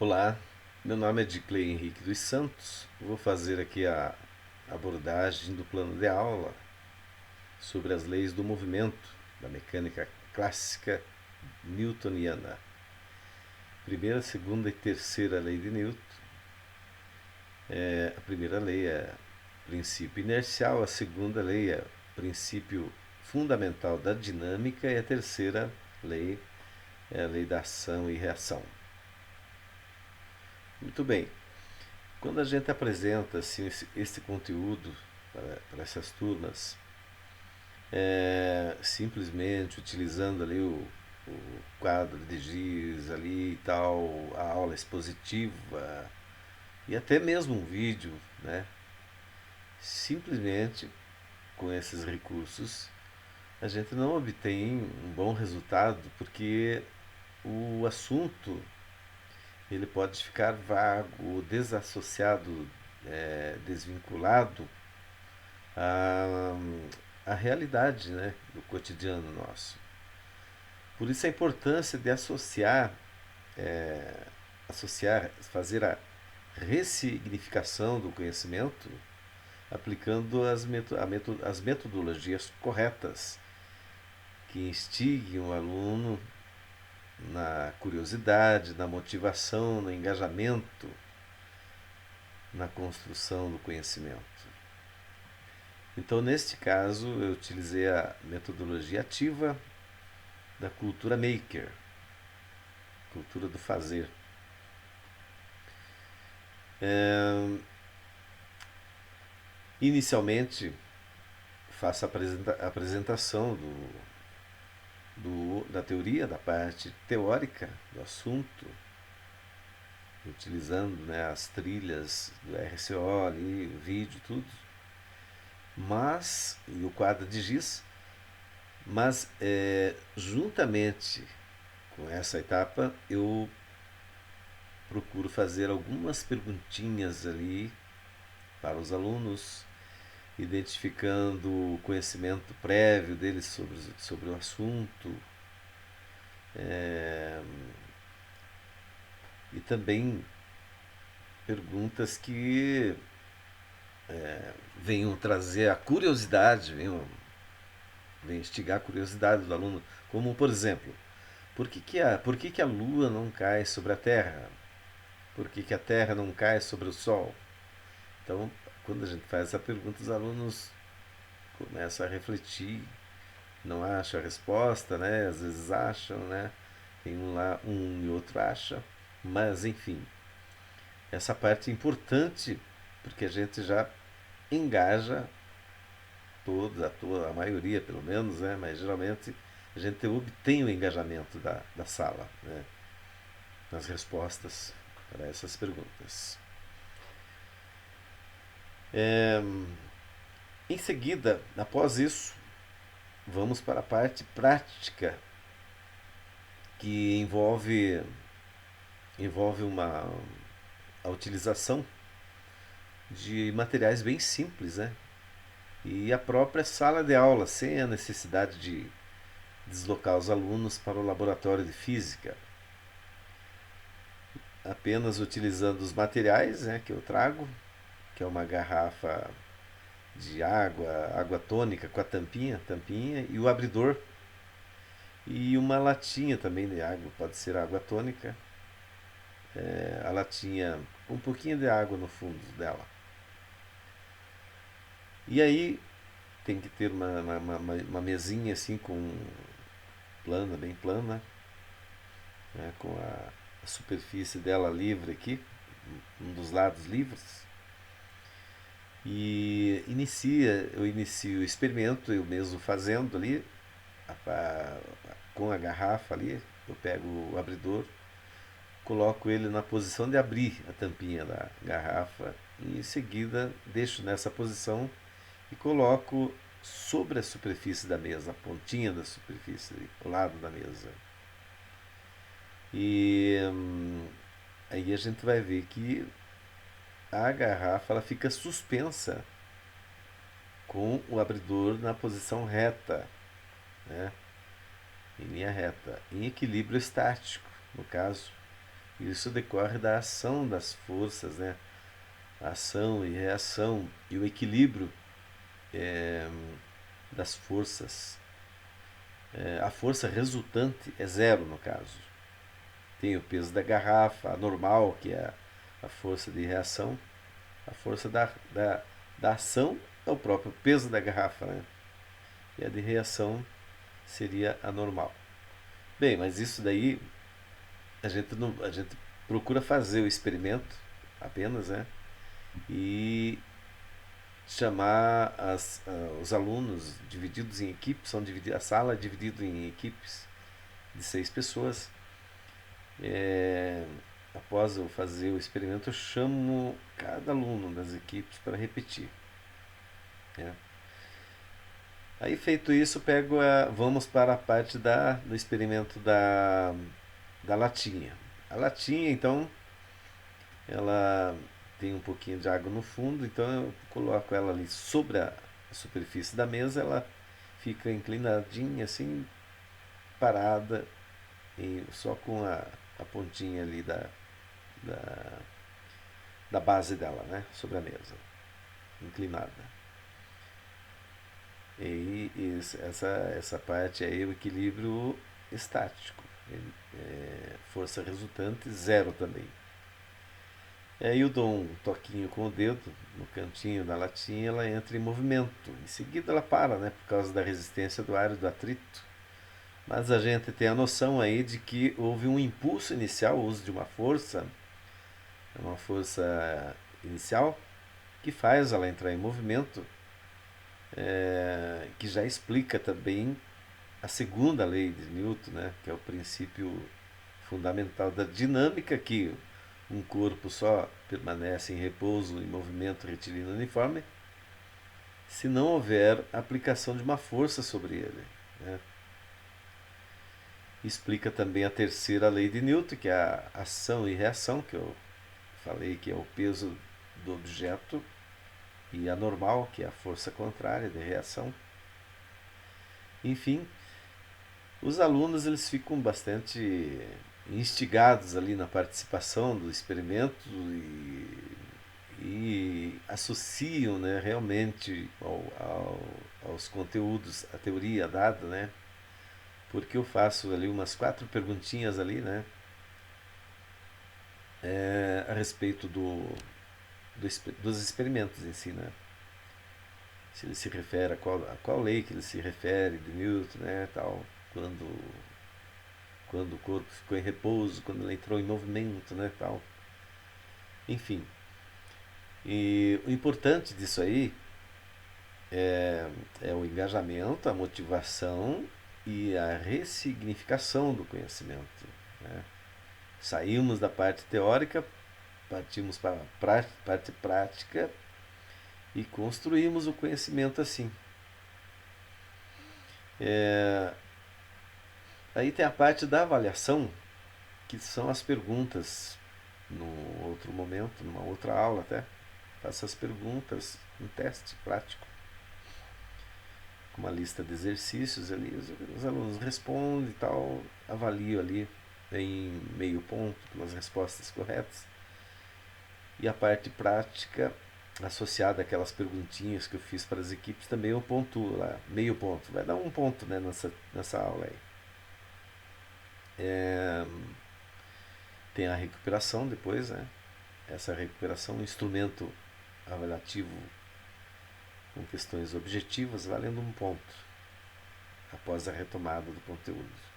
Olá, meu nome é Diclei Henrique dos Santos. Vou fazer aqui a abordagem do plano de aula sobre as leis do movimento da mecânica clássica newtoniana. Primeira, segunda e terceira lei de Newton. A primeira lei é princípio inercial, a segunda lei é princípio fundamental da dinâmica e a terceira lei é a lei da ação e reação. Muito bem. Quando a gente apresenta assim, esse conteúdo para essas turmas, simplesmente utilizando ali o quadro de giz ali e tal, a aula expositiva e até mesmo um vídeo, né? Simplesmente com esses recursos a gente não obtém um bom resultado porque o assunto ele pode ficar vago, desassociado, desvinculado à, à realidade, né, do cotidiano nosso. Por isso a importância de fazer a ressignificação do conhecimento aplicando as metodologias corretas que instiguem o aluno na curiosidade, na motivação, no engajamento, na construção do conhecimento. Então, neste caso, eu utilizei a metodologia ativa da cultura maker, cultura do fazer. Inicialmente, faço a apresentação da teoria, da parte teórica do assunto, utilizando, né, as trilhas do RCO ali, vídeo, tudo. E o quadro de giz, mas juntamente com essa etapa eu procuro fazer algumas perguntinhas ali para os alunos, identificando o conhecimento prévio deles sobre o assunto, é, e também perguntas que venham trazer a curiosidade, venham instigar a curiosidade do aluno, como por exemplo, por que que a Lua não cai sobre a Terra? Por que que a Terra não cai sobre o Sol? Então, quando a gente faz essa pergunta, os alunos começam a refletir, não acham a resposta, né? Às vezes acham, né? Tem um lá, um e outro acha, mas enfim, essa parte é importante porque a gente já engaja a maioria pelo menos, né? Mas geralmente a gente obtém o engajamento da sala, né? Nas respostas para essas perguntas. É, Em seguida, após isso, vamos para a parte prática que envolve a utilização de materiais bem simples, né? E a própria sala de aula, sem a necessidade de deslocar os alunos para o laboratório de física, apenas utilizando os materiais, né, que eu trago, que é uma garrafa de água tônica com a tampinha e o abridor e uma latinha também de água, pode ser água tônica, a latinha com um pouquinho de água no fundo dela. E aí tem que ter uma mesinha assim com plana, bem plana, né, com a superfície dela livre aqui, um dos lados livres. Eu inicio o experimento, eu mesmo fazendo ali, com a garrafa ali, eu pego o abridor, coloco ele na posição de abrir a tampinha da garrafa e em seguida deixo nessa posição e coloco sobre a superfície da mesa, a pontinha da superfície, o lado da mesa. E aí a gente vai ver que a garrafa ela fica suspensa com o abridor na posição reta, né? Em linha reta, em equilíbrio estático, no caso. Isso decorre da ação das forças, né? Ação e reação e o equilíbrio é, das forças. A força resultante é zero no caso. Tem o peso da garrafa, a normal, que é a força de reação. A força da ação é o próprio peso da garrafa, né? E a de reação seria a normal. Bem, mas isso daí a gente procura fazer o experimento apenas, né? E chamar os alunos divididos em equipes, a sala é dividida em equipes de 6 pessoas. É, após eu fazer o experimento, eu chamo cada aluno das equipes para repetir. Né? Aí feito isso, vamos para a parte do experimento da latinha. A latinha, então, ela tem um pouquinho de água no fundo, então eu coloco ela ali sobre a superfície da mesa, ela fica inclinadinha assim, parada, e só com a pontinha ali da, da base dela, né, sobre a mesa, inclinada. Essa parte aí é o equilíbrio estático. Força resultante, zero também. E aí eu dou um toquinho com o dedo no cantinho da latinha, ela entra em movimento. Em seguida ela para, né, por causa da resistência do ar e do atrito. Mas a gente tem a noção aí de que houve um impulso inicial, o uso de uma força inicial, que faz ela entrar em movimento, que já explica também a segunda lei de Newton, né, que é o princípio fundamental da dinâmica, que um corpo só permanece em repouso, em movimento retilíneo uniforme, se não houver aplicação de uma força sobre ele. Né? Explica também a terceira lei de Newton, que é a ação e reação, que eu falei que é o peso do objeto, e a normal, que é a força contrária de reação. Enfim, os alunos eles ficam bastante instigados ali na participação do experimento e associam, né, realmente aos conteúdos, a teoria dada, né? Porque eu faço ali umas 4 perguntinhas ali, né? A respeito dos experimentos em si, né? Se ele se refere a qual lei que ele se refere de Newton, né? Tal, quando o corpo ficou em repouso, quando ele entrou em movimento, né? Tal. Enfim. E o importante disso aí é o engajamento, a motivação e a ressignificação do conhecimento. Né? Saímos da parte teórica, partimos para a parte prática e construímos o conhecimento assim. Aí tem a parte da avaliação, que são as perguntas. Num outro momento, numa outra aula até, faço as perguntas, um teste prático, com uma lista de exercícios ali, os alunos respondem e tal, avalio ali em meio ponto pelas respostas corretas. E a parte prática, associada àquelas perguntinhas que eu fiz para as equipes, também eu pontuo lá, meio ponto. Vai dar um ponto, né, nessa aula aí. Tem a recuperação depois, né? Essa recuperação, um instrumento avaliativo com questões objetivas, valendo um ponto após a retomada do conteúdo.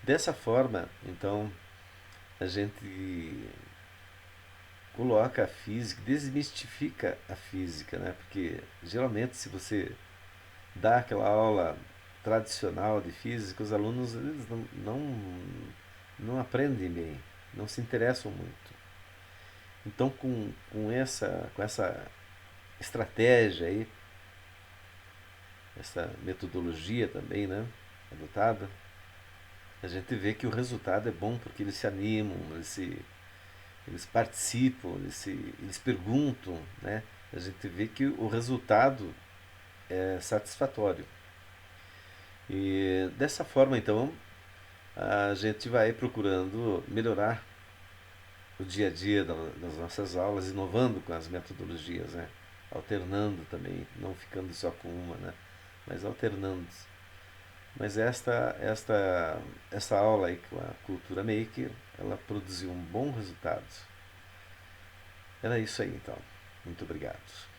Dessa forma, então, a gente coloca a física, desmistifica a física, né? Porque geralmente se você dá aquela aula tradicional de física, os alunos eles não aprendem bem, não se interessam muito. Então com essa estratégia aí, essa metodologia também, né, adotada, a gente vê que o resultado é bom porque eles se animam, eles participam, eles perguntam, né? A gente vê que o resultado é satisfatório. E dessa forma, então, a gente vai procurando melhorar o dia a dia das nossas aulas, inovando com as metodologias, né? Alternando também, não ficando só com uma, né? Mas alternando. Mas esta aula aí com a Cultura Maker, ela produziu um bom resultado. Era isso aí então. Muito obrigado.